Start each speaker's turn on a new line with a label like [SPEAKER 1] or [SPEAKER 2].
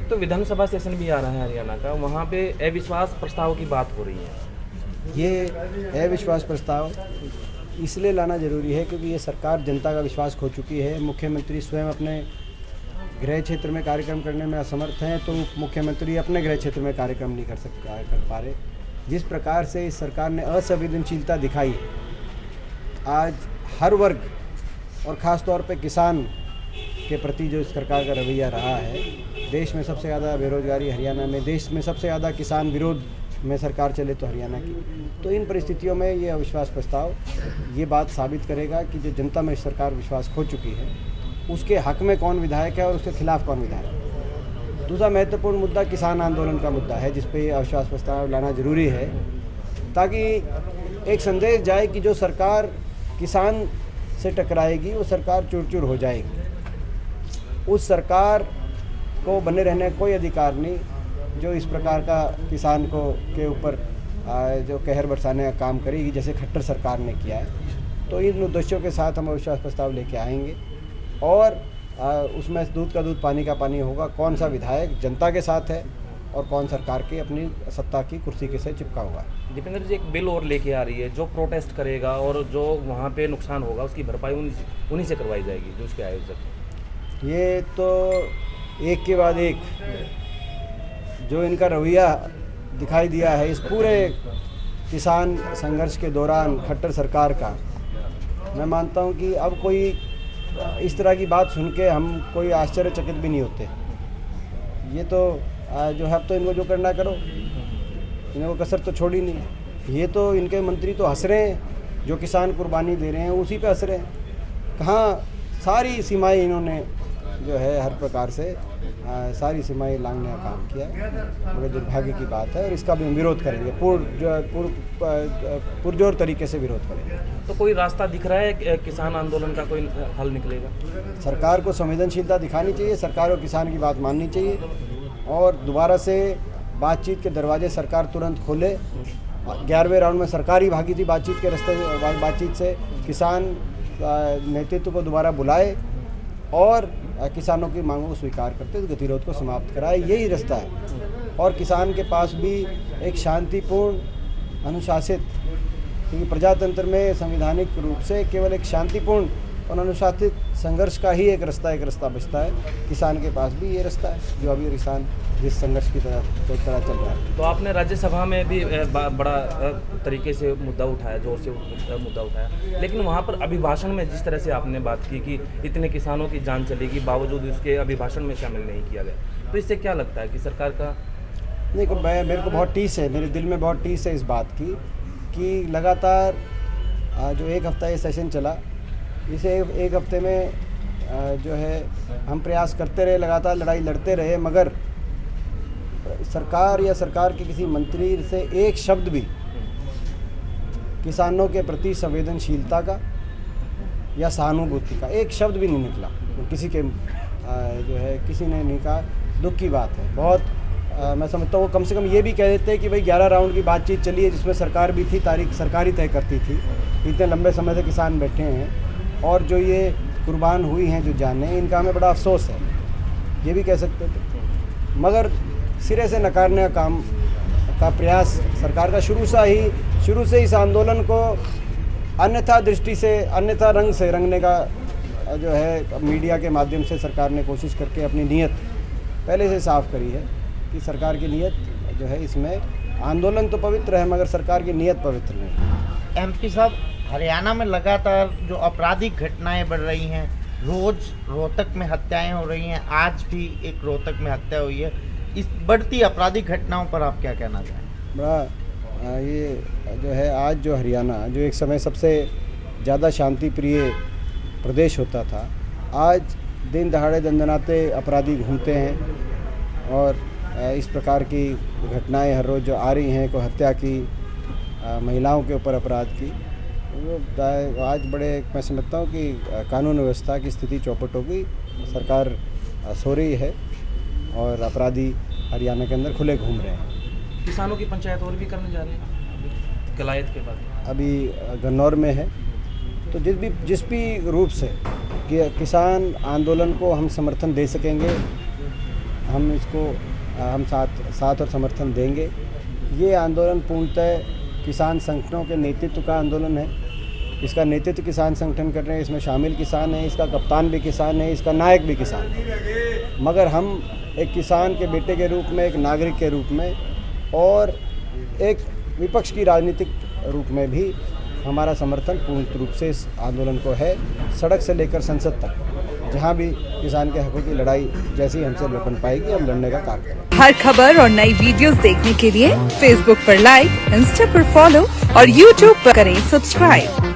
[SPEAKER 1] एक तो विधानसभा सेशन भी आ रहा है हरियाणा का, वहाँ पे अविश्वास प्रस्ताव की बात हो रही है।
[SPEAKER 2] ये अविश्वास प्रस्ताव इसलिए लाना जरूरी है क्योंकि ये सरकार जनता का विश्वास खो चुकी है। मुख्यमंत्री स्वयं अपने गृह क्षेत्र में कार्यक्रम करने में असमर्थ हैं, तो मुख्यमंत्री अपने गृह क्षेत्र में कार्यक्रम नहीं कर पा रहे। जिस प्रकार से इस सरकार ने असंवेदनशीलता दिखाई, आज हर वर्ग और ख़ास तौर पे किसान के प्रति जो इस सरकार का रवैया रहा है, देश में सबसे ज़्यादा बेरोजगारी हरियाणा में, देश में सबसे ज़्यादा किसान विरोध में सरकार चले तो हरियाणा की। तो इन परिस्थितियों में ये अविश्वास प्रस्ताव ये बात साबित करेगा कि जो जनता में सरकार विश्वास खो चुकी है, उसके हक में कौन विधायक है और उसके खिलाफ कौन विधायक है। दूसरा महत्वपूर्ण मुद्दा किसान आंदोलन का मुद्दा है, जिस पे ये अविश्वास प्रस्ताव लाना जरूरी है, ताकि एक संदेश जाए कि जो सरकार किसान से टकराएगी वो सरकार चूर-चूर हो जाएगी। उस सरकार को बने रहने का कोई अधिकार नहीं जो इस प्रकार का किसान को के ऊपर जो कहर बरसाने का काम करेगी, जैसे खट्टर सरकार ने किया है। तो इन उद्देश्यों के साथ हम अविश्वास प्रस्ताव लेके आएंगे और उसमें दूध का दूध पानी का पानी होगा। कौन सा विधायक जनता के साथ है और कौन सरकार की अपनी सत्ता की कुर्सी के से चिपका हुआ है।
[SPEAKER 1] दीपेंद्र जी, एक बिल और लेके आ रही है, जो प्रोटेस्ट करेगा और जो वहाँ पे नुकसान होगा उसकी भरपाई उन्हीं से करवाई जाएगी, जो उसके आयोजक।
[SPEAKER 2] ये तो एक के बाद एक जो इनका रवैया दिखाई दिया है इस पूरे किसान संघर्ष के दौरान खट्टर सरकार का, मैं मानता हूँ कि अब कोई इस तरह की बात सुन के हम कोई आश्चर्यचकित भी नहीं होते। ये तो जो है, अब तो इनको जो करना करो, इनको कसर तो छोड़ी नहीं। ये तो इनके मंत्री तो हंस रहे हैं, जो किसान कुर्बानी दे रहे हैं उसी पे हंस रहे हैं। कहाँ सारी सीमाएं इन्होंने जो है हर प्रकार से सारी सीमाएं लांघने का काम किया है। बड़े दुर्भाग्य की बात है और इसका भी हम विरोध करेंगे, पुरजोर तरीके से विरोध करेंगे।
[SPEAKER 1] तो कोई रास्ता दिख रहा है किसान आंदोलन का, कोई हल निकलेगा? सरकार
[SPEAKER 2] को संवेदनशीलता दिखानी चाहिए, सरकार और किसान की बात माननी चाहिए और दोबारा से बातचीत के दरवाजे सरकार तुरंत खोले। 11वें राउंड में सरकार ही भागी थी बातचीत के रास्ते, बातचीत से किसान नेतृत्व को दोबारा बुलाए और किसानों की मांगों को स्वीकार करते हुए गतिरोध को समाप्त कराए। यही रास्ता है। और किसान के पास भी एक शांतिपूर्ण अनुशासित, क्योंकि प्रजातंत्र में संवैधानिक रूप से केवल एक शांतिपूर्ण और अनुशासित संघर्ष का ही एक रास्ता बचता है। किसान के पास भी ये रास्ता है जो अभी किसान जिस संघर्ष की तरह चल रहा है।
[SPEAKER 1] तो आपने राज्यसभा में भी बड़ा तरीके से मुद्दा उठाया, जोर से मुद्दा उठाया, लेकिन वहाँ पर अभिभाषण में जिस तरह से आपने बात की कि इतने किसानों की जान चलेगी, बावजूद उसके अभिभाषण में शामिल नहीं किया गया, तो इससे क्या लगता है कि सरकार का?
[SPEAKER 2] नहीं, मेरे को बहुत टीस है, मेरे दिल में बहुत टीस है इस बात की कि लगातार जो एक हफ़्ता ये सेशन चला, इसे एक हफ्ते में जो है हम प्रयास करते रहे, लगातार लड़ाई लड़ते रहे, मगर सरकार या सरकार के किसी मंत्री से एक शब्द भी किसानों के प्रति संवेदनशीलता का या सहानुभूति का एक शब्द भी नहीं निकला। किसी के जो है किसी ने नहीं कहा। दुख की बात है बहुत। मैं समझता हूँ कम से कम ये भी कह देते हैं कि भाई 11 राउंड की बातचीत चली है जिसमें सरकार भी थी, तारीख सरकार ही तय करती थी। इतने लंबे समय से किसान बैठे हैं और जो ये कुर्बान हुई हैं जो जानें, इनका हमें बड़ा अफसोस है, ये भी कह सकते थे। मगर सिरे से नकारने का प्रयास सरकार का शुरू से इस आंदोलन को अन्यथा दृष्टि से, अन्यथा रंग से रंगने का जो है मीडिया के माध्यम से सरकार ने कोशिश करके अपनी नीयत पहले से साफ करी है कि सरकार की नीयत जो है इसमें आंदोलन तो पवित्र है मगर सरकार की नीयत पवित्र नहीं।
[SPEAKER 3] एमपी साहब, हरियाणा में लगातार जो आपराधिक घटनाएं बढ़ रही हैं, रोज़ रोहतक में हत्याएं हो रही हैं, आज भी एक रोहतक में हत्या हुई है। इस बढ़ती आपराधिक घटनाओं पर आप क्या कहना चाहें?
[SPEAKER 2] बड़ा ये जो है आज जो हरियाणा जो एक समय सबसे ज़्यादा शांति प्रिय प्रदेश होता था, आज दिन दहाड़े दंदनाते अपराधी घूमते हैं और इस प्रकार की घटनाएं हर रोज़ जो आ रही हैं, कोई हत्या की, महिलाओं के ऊपर अपराध की, आज बड़े मैं समझता हूँ कि कानून व्यवस्था की स्थिति चौपट हो गई। सरकार सो रही है और अपराधी हरियाणा के अंदर खुले घूम रहे हैं।
[SPEAKER 1] किसानों की पंचायत और भी करने जा रहे हैं कलायत के बाद,
[SPEAKER 2] अभी गन्नौर में है। तो जिस भी रूप से कि किसान आंदोलन को हम समर्थन दे सकेंगे, हम इसको हम साथ और समर्थन देंगे। ये आंदोलन पूर्णतः किसान संगठनों के नेतृत्व का आंदोलन है। इसका नेतृत्व किसान संगठन कर रहे हैं, इसमें शामिल किसान हैं, इसका कप्तान भी किसान है, इसका नायक भी किसान है। मगर हम एक किसान के बेटे के रूप में, एक नागरिक के रूप में और एक विपक्ष की राजनीतिक रूप में भी हमारा समर्थन पूर्ण रूप से इस आंदोलन को है। सड़क से लेकर संसद तक जहां भी किसान के हकों की लड़ाई जैसी हमसे बन पाएगी, हम लड़ने का काम करेंगे।
[SPEAKER 4] हर खबर और नई वीडियोस देखने के लिए फेसबुक पर लाइक, इंस्टा पर फॉलो और यूट्यूब पर करें सब्सक्राइब।